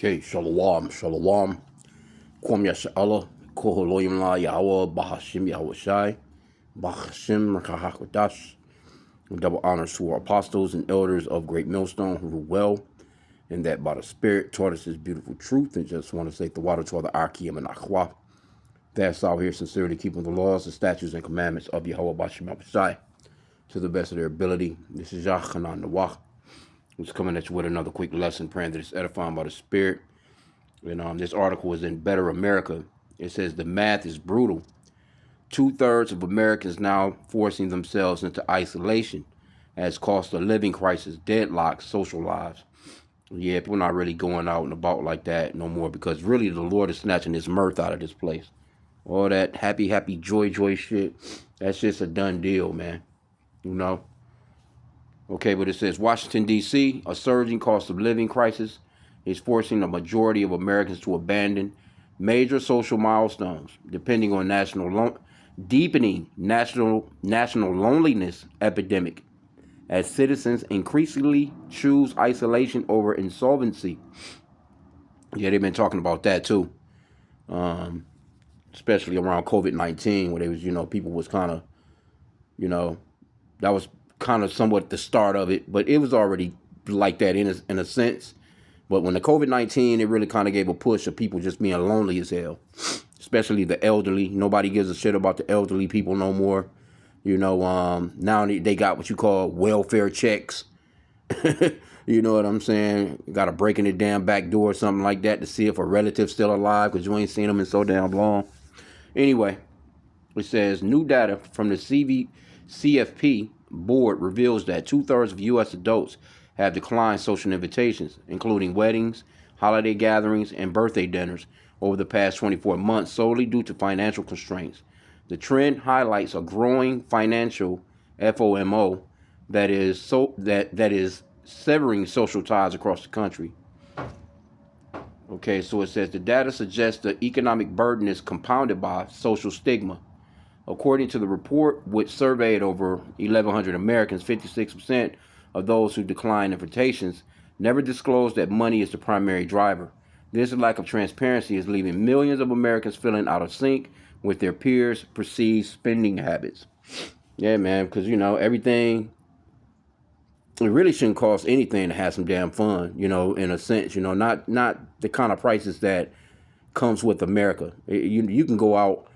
Okay, shalom, shalom. Kwam Yasha'Allah, Koholoyim La Yahweh, Bahashim Yahweh Shai, Bahashim Rakahakwadash. Double honors to our apostles and elders of Great Millstone who rule well, and that by the Spirit taught us this beautiful truth. And just want to say the water to the H.I.M and H.I.M. That's out here sincerely keeping the laws, the statutes, and commandments of Yahweh Bahashim Yahweh Shai to the best of their ability. This is Yachanan Nawach, who's coming at you with another quick lesson, praying that it's edifying by the Spirit. And this article is in Better America. It says the math is brutal. 2/3 of Americans now forcing themselves into isolation as cost of living crisis, deadlocks, social lives. Yeah, people not really going out and about like that no more because really the Lord is snatching his mirth out of this place. All that happy, joy shit, that's just a done deal, man. You know? Okay, but it says Washington, D.C., a surging cost of living crisis is forcing a majority of Americans to abandon major social milestones, depending on deepening national loneliness epidemic, as citizens increasingly choose isolation over insolvency. Yeah, they've been talking about that too, especially around COVID-19, where they was, people was kind of, that was kind of somewhat the start of it, but it was already like that in a sense. But when the COVID-19, it really kind of gave a push of people just being lonely as hell, especially the elderly. Nobody gives a shit about the elderly people no more. Now they got what you call welfare checks. You know what I'm saying? Got to break in the damn back door or something like that to see if a relative's still alive because you ain't seen them in so damn long. Anyway, it says new data from the CFP board reveals that 2/3 of U.S. adults have declined social invitations, including weddings, holiday gatherings, and birthday dinners over the past 24 months solely due to financial constraints. The trend highlights a growing financial FOMO that is severing social ties across the country. Okay, so it says the data suggests the economic burden is compounded by social stigma. According to the report, which surveyed over 1,100 Americans, 56% of those who declined invitations never disclosed that money is the primary driver. This lack of transparency is leaving millions of Americans feeling out of sync with their peers' perceived spending habits. Yeah, man, because, everything, it really shouldn't cost anything to have some damn fun, in a sense, not the kind of prices that comes with America. You can go out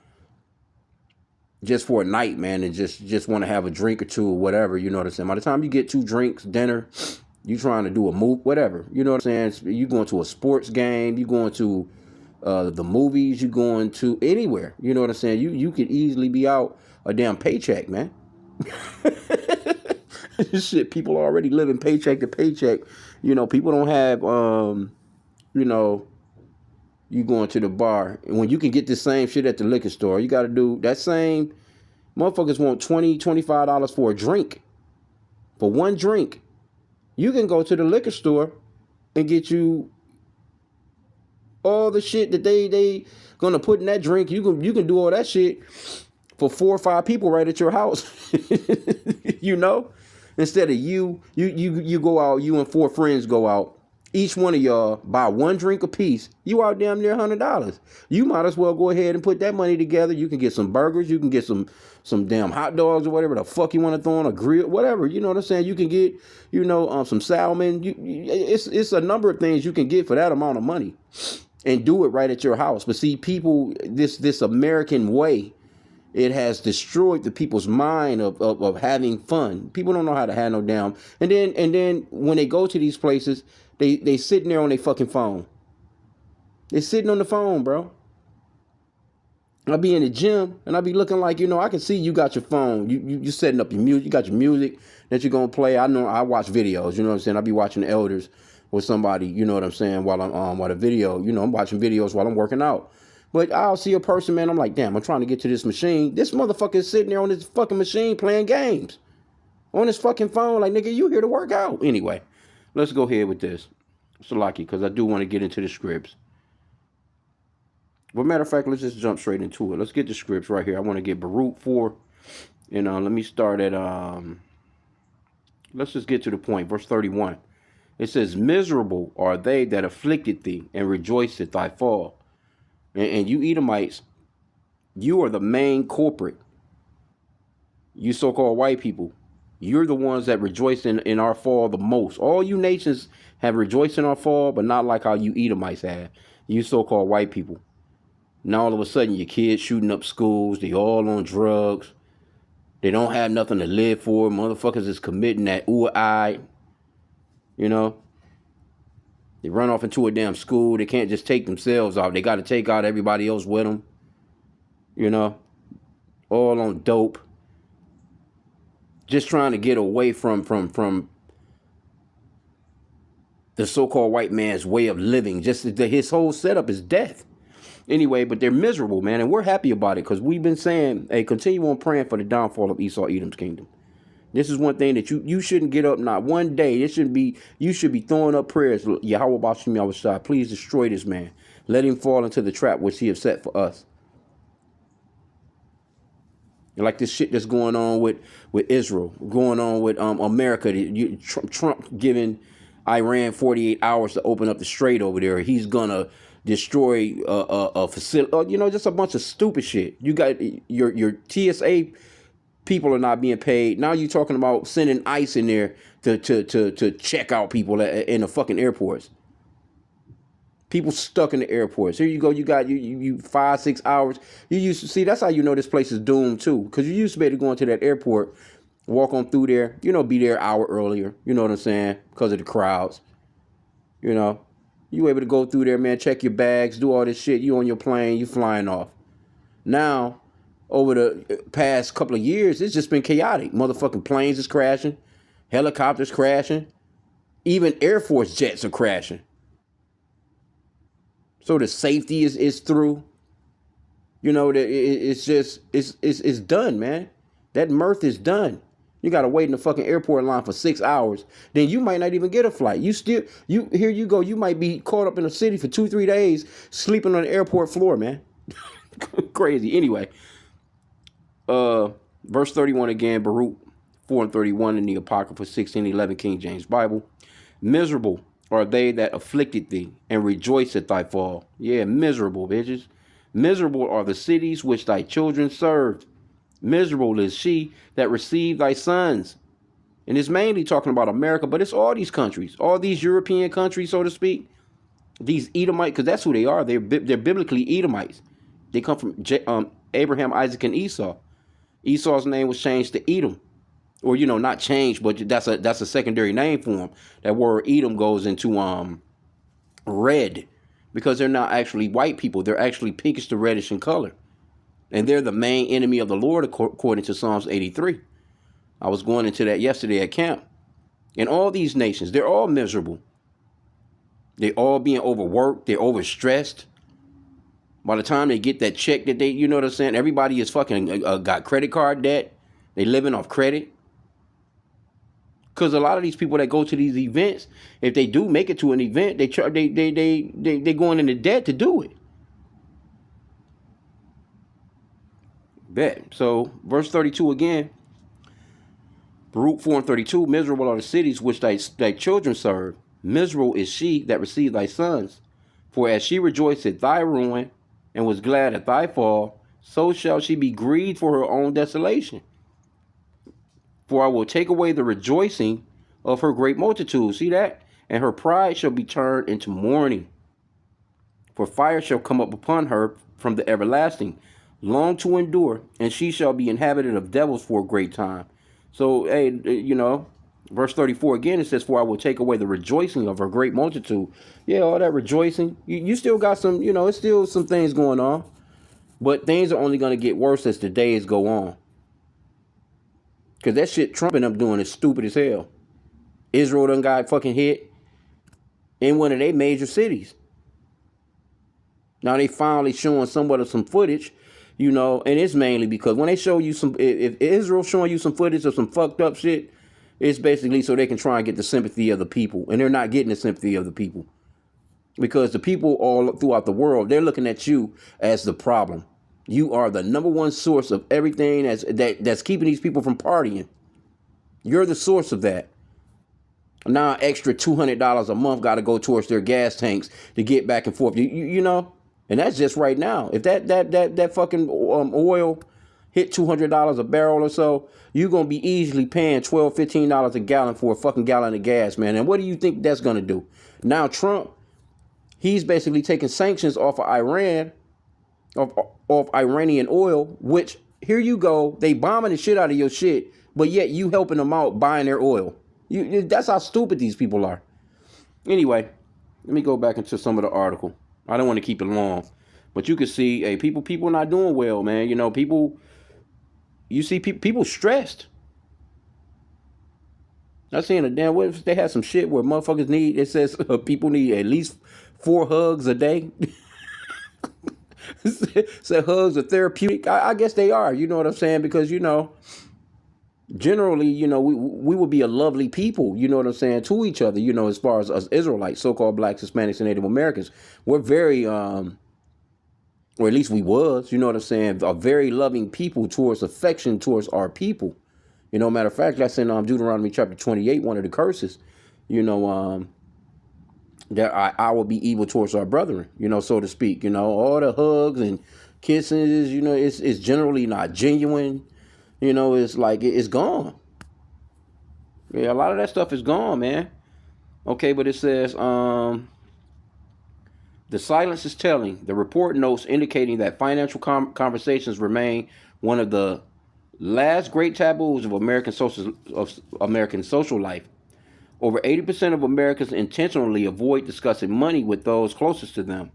just for a night, man, and just want to have a drink or two or whatever, you know what I'm saying? By the time you get 2 drinks, dinner, you trying to do a move, whatever, you know what I'm saying? You going to a sports game, you going to the movies, you going to anywhere, you know what I'm saying? You could easily be out a damn paycheck, man. Shit, people are already living paycheck to paycheck. People don't have, you going to the bar, and when you can get the same shit at the liquor store, you got to do that same. Motherfuckers want $20, $25 for a drink. For one drink, you can go to the liquor store and get you all the shit that they gonna put in that drink. You can do all that shit for 4 or 5 people right at your house. Instead of you go out, you and 4 friends go out. Each one of y'all buy 1 drink a piece. You out damn near $100. You might as well go ahead and put that money together. You can get some burgers. You can get some damn hot dogs or whatever the fuck you want to throw on a grill, whatever. You know what I'm saying? You can get, some salmon. It's a number of things you can get for that amount of money, and do it right at your house. But see, people, this American way, it has destroyed the people's mind of having fun. People don't know how to have no damn. And then when they go to these places, they sitting there on their fucking phone. They're sitting on the phone, bro. I'll be in the gym and I'll be looking like, I can see you got your phone. You setting up your music. You got your music that you're going to play. I know I watch videos, you know what I'm saying? I'll be watching the elders with somebody, you know what I'm saying, while the video, I'm watching videos while I'm working out. But I'll see a person, man, I'm like, damn, I'm trying to get to this machine. This motherfucker is sitting there on this fucking machine playing games. On his fucking phone, like, nigga, you here to work out. Anyway, let's go ahead with this. Salaki, because I do want to get into the scripts. But matter of fact, let's just jump straight into it. Let's get the scripts right here. I want to get Baruch 4. And let me start at, let's just get to the point. Verse 31. It says, miserable are they that afflicted thee and rejoiced at thy fall. And you Edomites, you are the main culprit. You so-called white people, you're the ones that rejoice in our fall the most. All you nations have rejoiced in our fall, but not like how you Edomites have. You so-called white people. Now all of a sudden your kids shooting up schools, they all on drugs. They don't have nothing to live for. Motherfuckers is committing that ooh-I. You know? They run off into a damn school. They can't just take themselves out. They got to take out everybody else with them. You know? All on dope. Just trying to get away from the so-called white man's way of living. Just his whole setup is death. Anyway, but they're miserable, man, and we're happy about it because we've been saying, hey, continue on praying for the downfall of Esau, Edom's kingdom. This is one thing that you shouldn't get up not one day. It shouldn't be, you should be throwing up prayers. Yahweh Bashim Yahweh, please destroy this man. Let him fall into the trap which he has set for us. Like this shit that's going on with Israel, going on with America. Trump giving Iran 48 hours to open up the strait over there. He's gonna destroy a facility. You know, just a bunch of stupid shit. You got your TSA people are not being paid. Now you're talking about sending ICE in there to check out people in the fucking airports. People stuck in the airports. Here you go. You got you 5-6 hours. You used to see. That's how you know this place is doomed too. Because you used to be able to go into that airport, walk on through there. You know, be there an hour earlier. You know what I'm saying? Because of the crowds. You know, you able to go through there, man. Check your bags. Do all this shit. You on your plane. You flying off. Now, over the past couple of years, it's just been chaotic. Motherfucking planes is crashing, helicopters crashing, even Air Force jets are crashing. So the safety is through. You know, it's just, it's done, man. That mirth is done. You got to wait in the fucking airport line for 6 hours. Then you might not even get a flight. Here you go. You might be caught up in a city for 2-3 days, sleeping on the airport floor, man. Crazy. Anyway, verse 31 again, Baruch 4:31 in the Apocrypha 16:11 King James Bible. Miserable are they that afflicted thee, and rejoice at thy fall. Yeah, miserable, bitches. Miserable are the cities which thy children served. Miserable is she that received thy sons. And it's mainly talking about America, but it's all these countries, all these European countries, so to speak. These Edomites, because that's who they are. They're biblically Edomites. They come from Abraham, Isaac, and Esau. Esau's name was changed to Edom. Or, you know, not changed, but that's a secondary name for him. That word Edom goes into red, because they're not actually white people. They're actually pinkish to reddish in color. And they're the main enemy of the Lord, according to Psalms 83. I was going into that yesterday at camp. And all these nations, they're all miserable. They're all being overworked. They're overstressed. By the time they get that check that they, you know what I'm saying? Everybody is fucking got credit card debt. They living off credit. Because a lot of these people that go to these events, if they do make it to an event, they going into debt to do it. Bet. So verse 32 again. Baruch 4:32. Miserable are the cities which thy children serve. Miserable is she that received thy sons. For as she rejoiced at thy ruin, and was glad at thy fall, so shall she be grieved for her own desolation. For I will take away the rejoicing of her great multitude. See that? And her pride shall be turned into mourning. For fire shall come up upon her from the everlasting, long to endure, and she shall be inhabited of devils for a great time. So, hey, you know, verse 34 again, it says, for I will take away the rejoicing of her great multitude. Yeah, all that rejoicing. You still got some, you know, it's still some things going on. But things are only going to get worse as the days go on. Because that shit Trump and them doing is stupid as hell. Israel done got fucking hit in one of their major cities. Now they finally showing somewhat of some footage, you know, and it's mainly because when they show you some, if Israel's showing you some footage of some fucked up shit, it's basically so they can try and get the sympathy of the people. And they're not getting the sympathy of the people. Because the people all throughout the world, they're looking at you as the problem. You are the number one source of everything that's keeping these people from partying. You're the source of that. Now extra $200 a month got to go towards their gas tanks to get back and forth. You know, and that's just right now. If that fucking oil hit $200 a barrel or so, you're gonna be easily paying $12-15 a gallon for a fucking gallon of gas, man. And what do you think that's gonna do? Now Trump, he's basically taking sanctions off of Iran, off Iranian oil. Which here you go, they bombing the shit out of your shit, but yet you helping them out buying their oil. That's how stupid these people are. Anyway, let me go back into some of the article. I don't want to keep it long, but you can see, hey, people not doing well, man. You know, you see people stressed. I seen a damn. What if they had some shit where motherfuckers need? It says people need at least 4 hugs a day. Said hugs are therapeutic. I guess they are. You know what I'm saying? Because you know, generally, you know, we would be a lovely people, you know what I'm saying, to each other, you know, as far as us Israelites, so-called blacks, Hispanics, and Native Americans. We're very, or at least we was, you know what I'm saying, a very loving people towards affection towards our people. You know, matter of fact, that's in Deuteronomy chapter 28, one of the curses, you know, that I will be evil towards our brethren, you know, so to speak. You know, all the hugs and kisses, you know, it's generally not genuine. You know, it's like it's gone. Yeah, a lot of that stuff is gone, man. Okay, but it says the silence is telling. The report notes indicating that financial conversations remain one of the last great taboos of American social life. Over 80% of Americans intentionally avoid discussing money with those closest to them,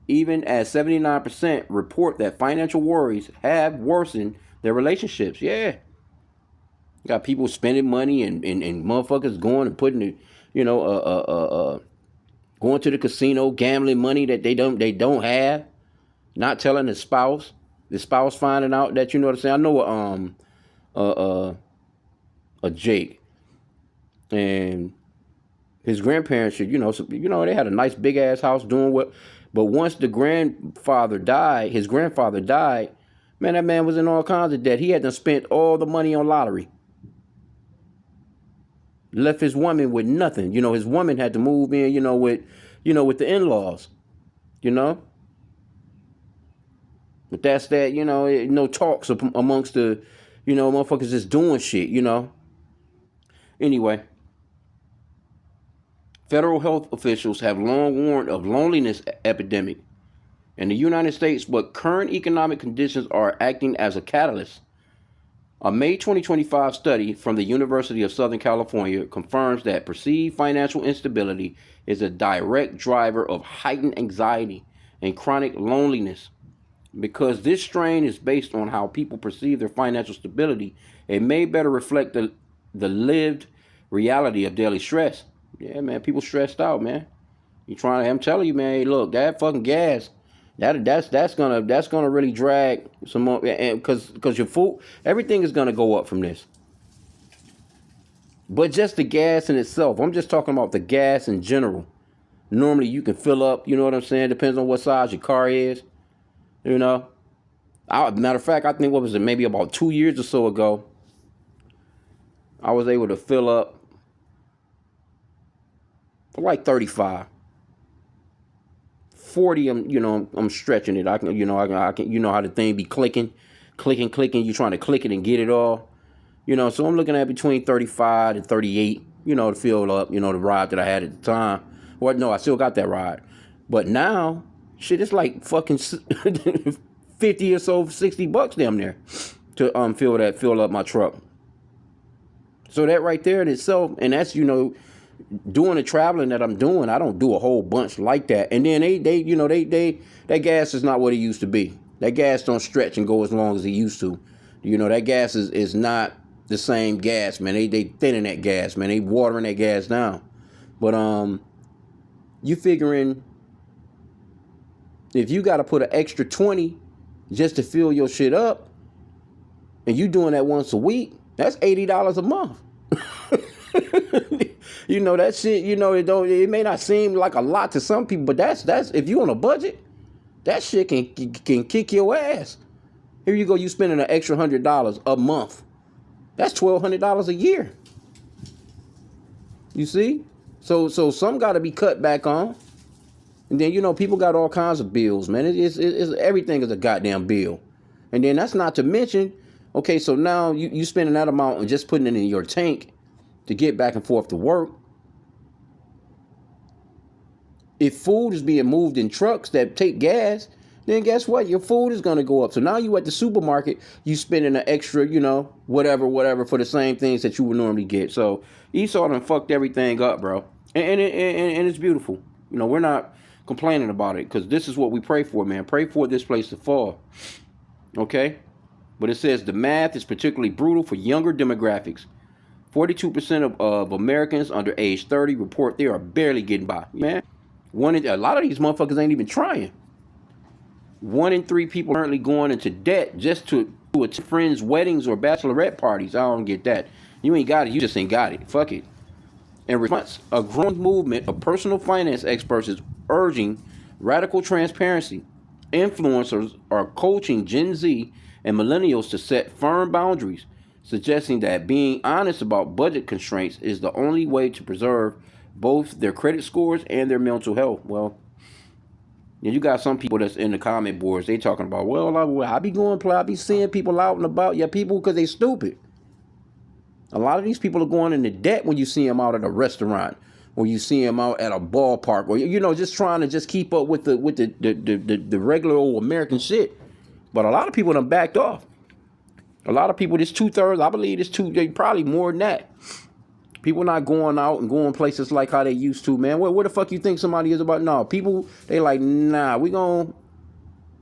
even as 79% report that financial worries have worsened their relationships. Yeah. Got people spending money and motherfuckers going and putting it, you know, going to the casino, gambling money that they don't have, not telling the spouse finding out that, you know what I'm saying. I know a Jake, and his grandparents should, you know, they had a nice big ass house doing what, but once his grandfather died, man, that man was in all kinds of debt. He had to spend all the money on lottery. Left his woman with nothing. You know, his woman had to move in, with the in-laws, you know. But that's that, no talks amongst the, motherfuckers just doing shit, you know. Anyway, federal health officials have long warned of loneliness epidemic in the United States, but current economic conditions are acting as a catalyst. A May 2025 study from the University of Southern California confirms that perceived financial instability is a direct driver of heightened anxiety and chronic loneliness. Because this strain is based on how people perceive their financial stability, it may better reflect the lived reality of daily stress. Yeah, man, people stressed out, man. I'm telling you, man, hey, look, that fucking gas, that's gonna really drag some more, and because your food, everything is gonna go up from this. But just the gas in itself, I'm just talking about the gas in general. Normally you can fill up, you know what I'm saying? Depends on what size your car is, you know. Matter of fact, I think what was it, maybe about 2 years or so ago, I was able to fill up for like 35. 40, I'm stretching it. I can, I can, how the thing be clicking. You trying to click it and get it all, so I'm looking at between 35 and 38, to fill up, the ride that I had at the time. Well, no, I still got that ride, but now, shit, it's like fucking 50 or so, $60 damn near to fill up my truck. So that right there in itself, and that's, doing the traveling that I'm doing, I don't do a whole bunch like that. And then that gas is not what it used to be. That gas don't stretch and go as long as it used to. That gas is not the same gas, man. They thinning that gas, man. They watering that gas down. But you figuring if you got to put an extra 20 just to fill your shit up, and you doing that once a week, that's $80 a month. That shit, it may not seem like a lot to some people, but that's if you on a budget, that shit can kick your ass. Here you go, you spending an extra $100 a month. That's $1,200 a year. You see? So some got to be cut back on. And then, people got all kinds of bills, man. It's everything is a goddamn bill. And then that's not to mention, okay, so now you spending that amount and just putting it in your tank to get back and forth to work. If food is being moved in trucks that take gas, then guess what? Your food is going to go up. So now you at the supermarket, you spending an extra, whatever for the same things that you would normally get. So Esau done fucked everything up, bro. And it's beautiful. We're not complaining about it because this is what we pray for, man. Pray for this place to fall. Okay? But it says the math is particularly brutal for younger demographics. 42% of Americans under age 30 report they are barely getting by. Man, a lot of these motherfuckers ain't even trying. 1 in 3 people currently going into debt just to attend friends' weddings or bachelorette parties. I don't get that. You ain't got it. You just ain't got it. Fuck it. In response, a growing movement of personal finance experts is urging radical transparency. Influencers are coaching Gen Z and millennials to set firm boundaries, suggesting that being honest about budget constraints is the only way to preserve both their credit scores and their mental health. Well, you got some people that's in the comment boards. They talking about, well, I be going play. I be seeing people out and about. Yeah, people because they stupid. A lot of these people are going into debt when you see them out at a restaurant, or you see them out at a ballpark, or just trying to just keep up with the regular old American shit. But a lot of people done backed off. A lot of people, this 2/3, I believe it's probably more than that. People not going out and going places like how they used to, man. Where the fuck you think somebody is about? No, people, they like, nah,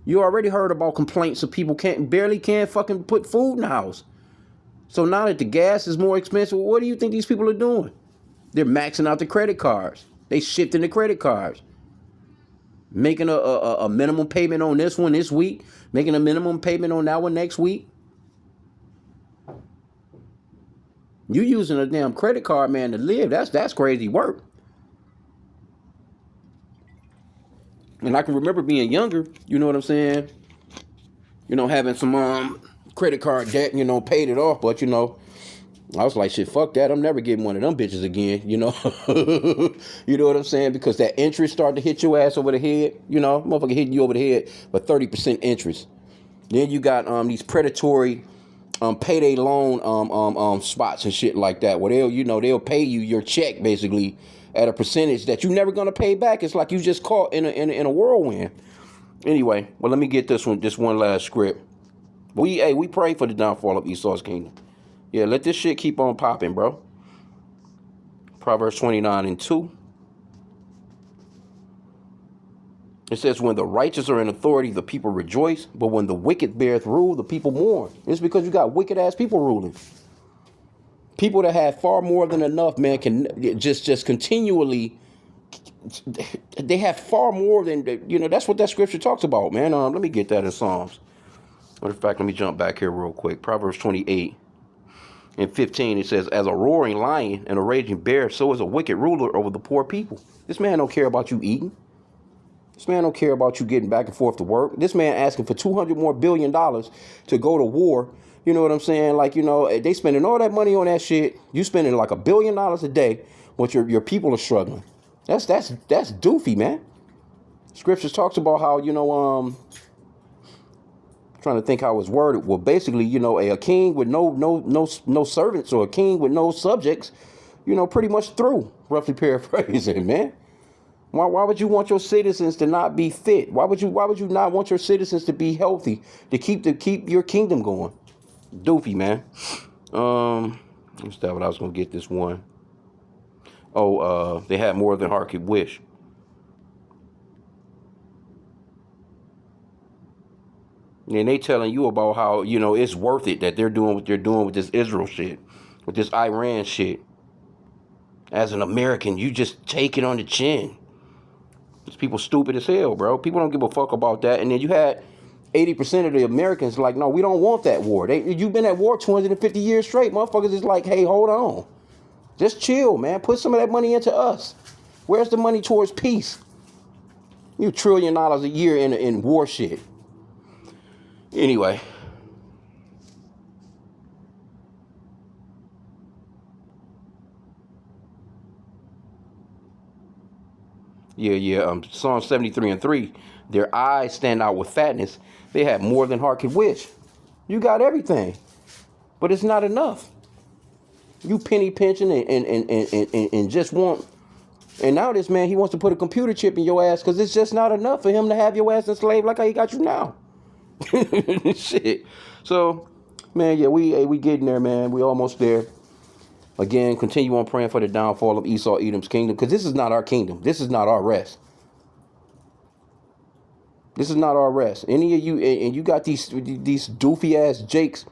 you already heard about complaints of people barely can't fucking put food in the house. So now that the gas is more expensive, what do you think these people are doing? They're maxing out the credit cards. They shifting the credit cards. Making a minimum payment on this one this week. Making a minimum payment on that one next week. You using a damn credit card, man, to live. That's crazy work. And I can remember being younger, you know what I'm saying? Having some credit card debt, paid it off, but I was like, shit, fuck that. I'm never getting one of them bitches again, You know what I'm saying? Because that interest started to hit your ass over the head, motherfucker hitting you over the head for 30% interest. Then you got these predatory payday loan spots and shit like that, where they'll pay you your check basically at a percentage that you're never gonna pay back. It's like you just caught in a whirlwind. Anyway, well, let me get this one last script. We pray for the downfall of Esau's kingdom. Yeah, let this shit keep on popping, bro. Proverbs 29:2. It says, when the righteous are in authority, the people rejoice. But when the wicked beareth rule, the people mourn. It's because you got wicked ass people ruling. People that have far more than enough, man, can just continually. They have far more than, that's what that scripture talks about, man. Let me get that in Psalms. Matter of fact, let me jump back here real quick. Proverbs 28:15, it says, as a roaring lion and a raging bear, so is a wicked ruler over the poor people. This man don't care about you eating. This man don't care about you getting back and forth to work. This man asking for $200 billion more to go to war. You know what I'm saying? Like, they spending all that money on that shit. You spending like $1 billion a day, but your people are struggling. That's doofy, man. Scriptures talks about how, trying to think how it's worded. Well, basically, a king with no servants, or a king with no subjects, pretty much through. Roughly paraphrasing, man. Why would you want your citizens to not be fit? Why would you not want your citizens to be healthy, to keep your kingdom going? Doofy, man. What's that? What I was gonna get this one. Oh, they had more than heart could wish. And they telling you about how, it's worth it that they're doing what they're doing with this Israel shit, with this Iran shit. As an American, you just take it on the chin. These people stupid as hell, bro. People don't give a fuck about that. And then you had 80% of the Americans like, no, we don't want that war. You've been at war 250 years straight. Motherfuckers is like, hey, hold on. Just chill, man. Put some of that money into us. Where's the money towards peace? You $1 trillion a year in war shit. Anyway. Psalm 73:3. Their eyes stand out with fatness. They have more than heart could wish. You got everything, but it's not enough. You penny pinching and just want. And now this man, he wants to put a computer chip in your ass because it's just not enough for him to have your ass enslaved like how he got you now. Shit. So, man, yeah, we getting there, man. We almost there. Again, continue on praying for the downfall of Esau, Edom's kingdom, because this is not our kingdom. This is not our rest. This is not our rest. Any of you, and you got these doofy ass jakes,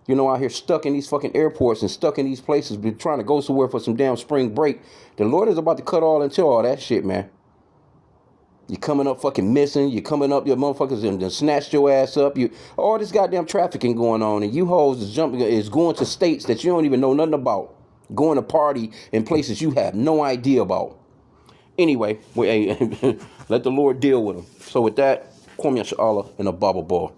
out here stuck in these fucking airports and stuck in these places, been trying to go somewhere for some damn spring break. The Lord is about to cut all into all that shit, man. You coming up fucking missing. You coming up, your motherfuckers and snatched your ass up. All this goddamn trafficking going on, and you hoes is going to states that you don't even know nothing about. Going to party in places you have no idea about. Anyway, let the Lord deal with them. So with that, Kwame Allah and a Baba Ball.